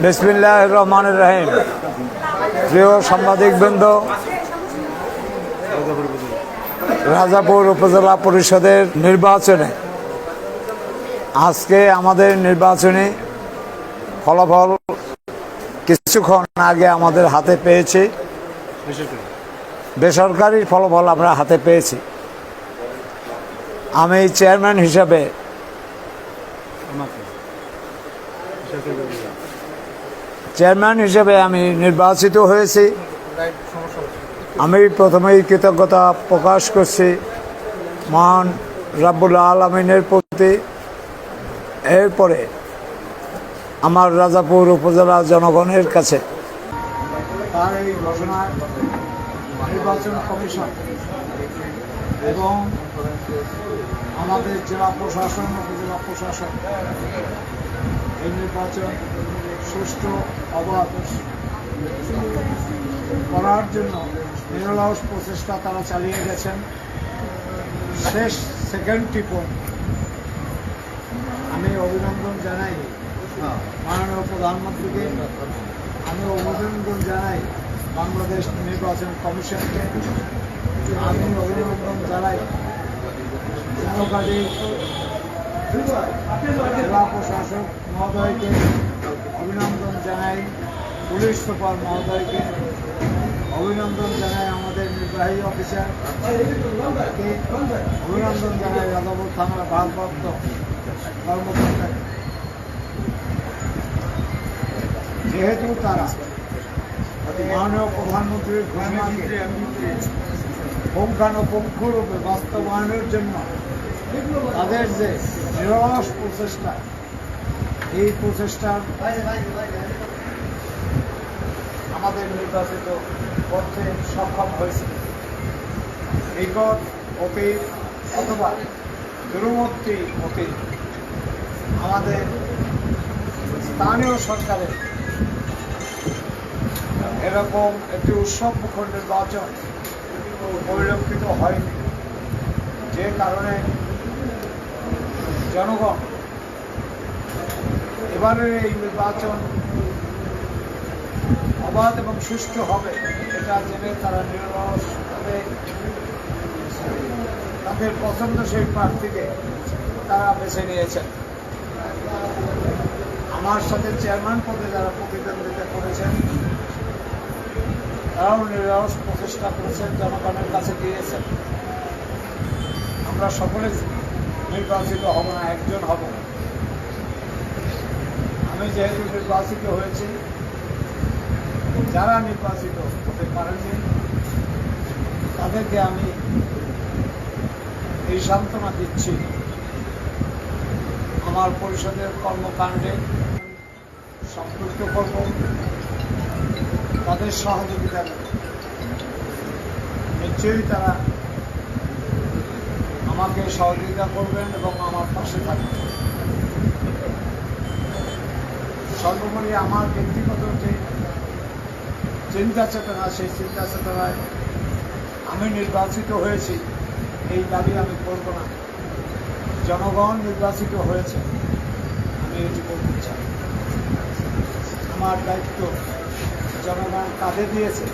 বিসমিল্লাহির রহমানির রহিম। প্রিয় সাংবাদিকবৃন্দ, রাজাপুর উপজেলা পরিষদের নির্বাচনে আজকে আমাদের নির্বাচনী ফলাফল কিছুক্ষণ আগে আমাদের হাতে পেয়েছি। বেসরকারি ফলাফল আমরা হাতে পেয়েছি। আমি চেয়ারম্যান হিসাবে আমি নির্বাচিত হয়েছি। আমি প্রথমেই কৃতজ্ঞতা প্রকাশ করছি মহান রাব্বুল আলামিনের প্রতি। এরপরে আমার রাজাপুর উপজেলা জনগণের কাছে তার এই ঘোষণায় নির্বাচন কমিশন এবং আমাদের জেলা প্রশাসন উপজেলা প্রশাসন এই নির্বাচন সুষ্ঠু অবাধ করার জন্য নিরলস প্রচেষ্টা তারা চালিয়ে গেছেন। শেষ সেকেন্ডটি আমি অভিনন্দন জানাই মাননীয় প্রধানমন্ত্রীকে, আমি অভিনন্দন জানাই বাংলাদেশ নির্বাচন কমিশনকে, আমি অভিনন্দন জানাই জেলা প্রশাসক মহোদয়কে, অভিনন্দন জানাই পুলিশ সুপার মহোদয়কে, অভিনন্দন জানাই আমাদের নির্বাহী অফিসারকে, অভিনন্দন জানাই রাজাপুর থানার ভারপ্রাপ্ত কর্মকর্তাকে। যেহেতু তারা মাননীয় প্রধানমন্ত্রীর ঘোষণাকে পুঙ্খানুপুঙ্খরূপে বাস্তবায়নের জন্য তাদের যে নিরলস প্রচেষ্টা, এই প্রচেষ্টার আমাদের নির্বাচিত করতে সক্ষম হয়েছে। নিকট অতীত অথবা দূরবর্তী অতীত আমাদের স্থানীয় সরকারের এরকম একটি উৎসব মুখর নির্বাচন পরিলক্ষিত হয়নি, যে কারণে জনগণ এবারের এই নির্বাচন অবাধ এবং সুষ্ঠু হবে এটা জেনে তারা নিরলসভাবে তাদের পছন্দসই প্রার্থীকে তারা বেছে নিয়েছেন। আমার সাথে চেয়ারম্যান পদে যারা প্রতিদ্বন্দ্বিতা করেছেন তারাও নিরলস প্রচেষ্টা করেছেন, জনগণের কাছে দিয়েছেন। আমরা সকলে নির্বাচিত হব না, একজন হব। আমি যেহেতু নির্বাচিত হয়েছি, যারা নির্বাচিত হতে পারেননি তাদেরকে আমি এই সান্ত্বনা দিচ্ছি, আমার পরিষদের কর্মকাণ্ডে সম্পৃক্ত করব, তাদের সহযোগিতা নেব। নিশ্চয়ই তারা আমাকে সহযোগিতা করবেন এবং আমার পাশে থাকবেন। সর্বোপরি আমার ব্যক্তিগত যে চিন্তা চেতনা, সেই চিন্তা চেতনায় আমি নির্বাচিত হয়েছি এই দাবি আমি করব না। জনগণ নির্বাচিত হয়েছে, আমি এটি করতে চাই। আমার দায়িত্ব জনগণ কাঁধে দিয়েছে।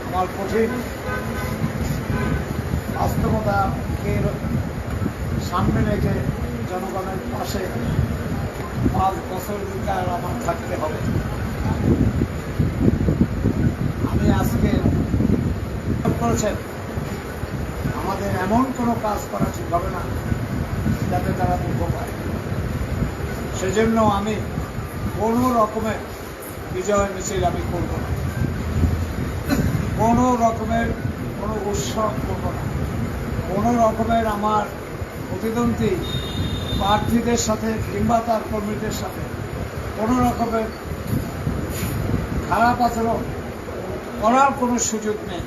আমার কঠিন বাস্তবতাকে সামনে রেখে জনগণের পাশে 5 বছর বিকার আমার থাকতে হবে। আমি আজকে করেছেন আমাদের এমন কোনো কাজ করা ঠিক হবে না যাতে তারা দুঃখ পায়। সেজন্য আমি কোনো রকমের বিজয় মিছিল আমি করব না, কোনো রকমের কোনো উৎসব করব না, কোনো রকমের আমার প্রতিদ্বন্দ্বী প্রার্থীদের সাথে কিংবা তার কর্মীদের সাথে কোনো রকমের খারাপ আচরণ করার কোনো সুযোগ নেই।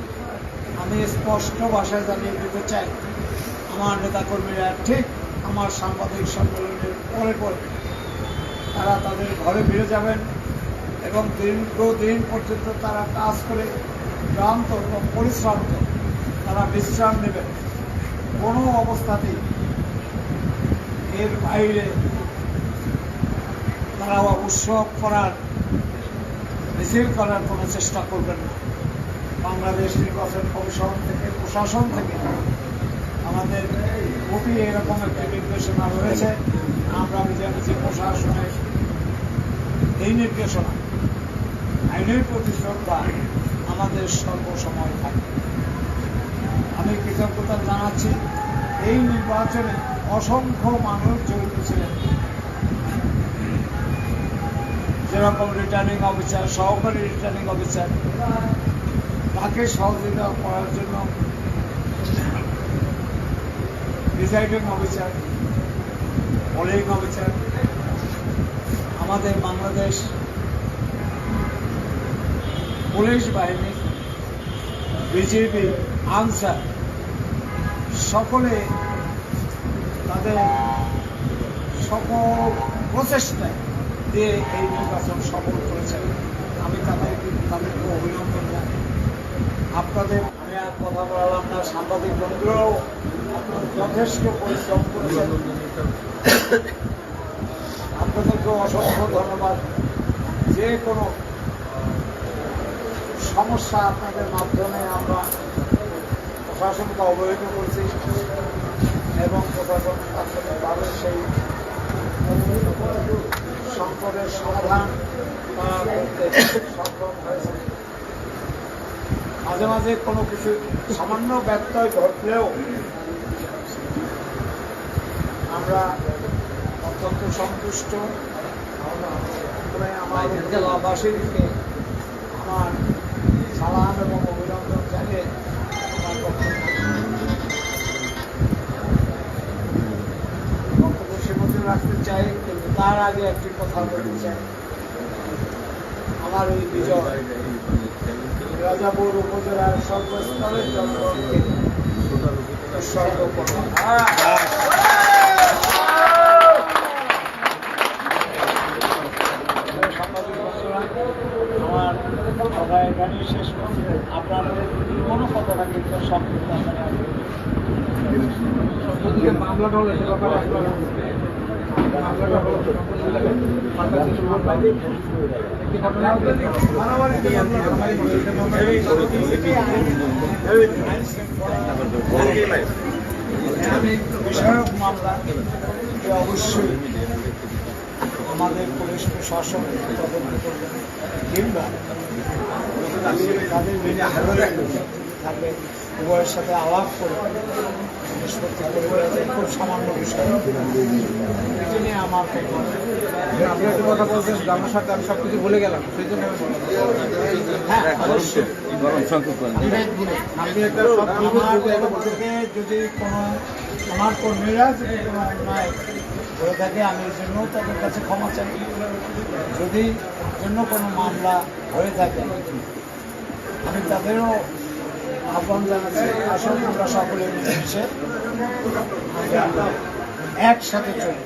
আমি স্পষ্ট ভাষায় জানিয়ে দিতে চাই, আমার নেতাকর্মীরা ঠিক আমার সাংবাদিক সম্মেলনের পরে তারা তাদের ঘরে ফিরে যাবেন এবং দীর্ঘদিন পর্যন্ত তারা কাজ করে ক্লান্ত এবং পরিশ্রান্ত তারা বিশ্রাম নেবেন। কোনো অবস্থাতেই এর বাইরে তারা উৎসব করার মিছিল করার কোনো চেষ্টা করবেন না। বাংলাদেশ নির্বাচন কমিশন থেকে প্রশাসন থেকে আমাদের খুবই এরকম একটি নির্দেশনা রয়েছে। আমরা বুঝাবুঝি প্রশাসনের এই নির্দেশনা আইনের প্রতি শ্রদ্ধা আমাদের সর্বসময় থাকে। আমি কৃতজ্ঞতা জানাচ্ছি। এই নির্বাচনে অসংখ্য মানুষ জড়িত ছিলেন, যেরকম রিটার্নিং অফিসার, সহকারী রিটার্নিং অফিসার, তাকে সহযোগিতা করার জন্য প্রিসাইডিং অফিসার, পোলিং অফিসার, আমাদের বাংলাদেশ পুলিশ বাহিনী, বিজিবি, আনসার সকলে তাদের সকল প্রচেষ্টায় দিয়ে এই নির্বাচন সফল করেছেন। আমি তাদেরকে অভিনন্দন জানাই। আপনাদের আমি আর কথা বললাম না, সাংবাদিক বন্ধুরাও যথেষ্ট পরিশ্রম করেছেন। আপনাদেরকে অসংখ্য ধন্যবাদ। যে কোনো সমস্যা আপনাদের মাধ্যমে আমরা প্রশাসনকে অবহিত করছি এবং প্রশাসন তাদের সেই সংকটের সমাধান করতে সক্ষম হয়েছে। মাঝে মাঝে কোনো কিছু সামান্য ব্যত্যয় ঘটলেও আমরা অত্যন্ত সন্তুষ্ট। আমার জেলাবাসীকে আমার সালাম এবং অভিনন্দন জানিয়ে আমার বক্তব্য সীমিত রাখতে চাই। কিন্তু তার আগে একটি কথা বলতে চাই। আমার এই বিজয় রাজাপুর উপজেলার সর্বস্তরের জনগণকে উৎসর্গ করব। আমার কথা এখানেই শেষ করছি। আপনাদের কোনো কথাটা কিন্তু সংক্ষিপ্ত মামলাটা হলো সে ব্যাপারে বিষয়ক মামলা অবশ্যই আমাদের পুলিশ প্রশাসন তদন্ত করবেন, কিংবা তাদের থাকবে উভয়ের সাথে আলাপ করে নিষ্পত্তি করে। খুব সামান্য বিষয়, এই নিয়ে আমার আপনি একটা কথা বলছেন, আমার সাথে আমি সব কিছু ভুলে গেলাম, সেই জন্য হ্যাঁ অবশ্যই আপনি একটা থেকে যদি কোনো আমার কর্মীরা যদি কোনো অন্যায় করে থাকে আমি এর জন্য তাদের কাছে ক্ষমা চাই। যদি জন্য কোনো মামলা হয়ে থাকে আমি তাদেরও আহ্বান জানাচ্ছি, আসলে আমরা সকলে মিলেমিশে একসাথে চলি।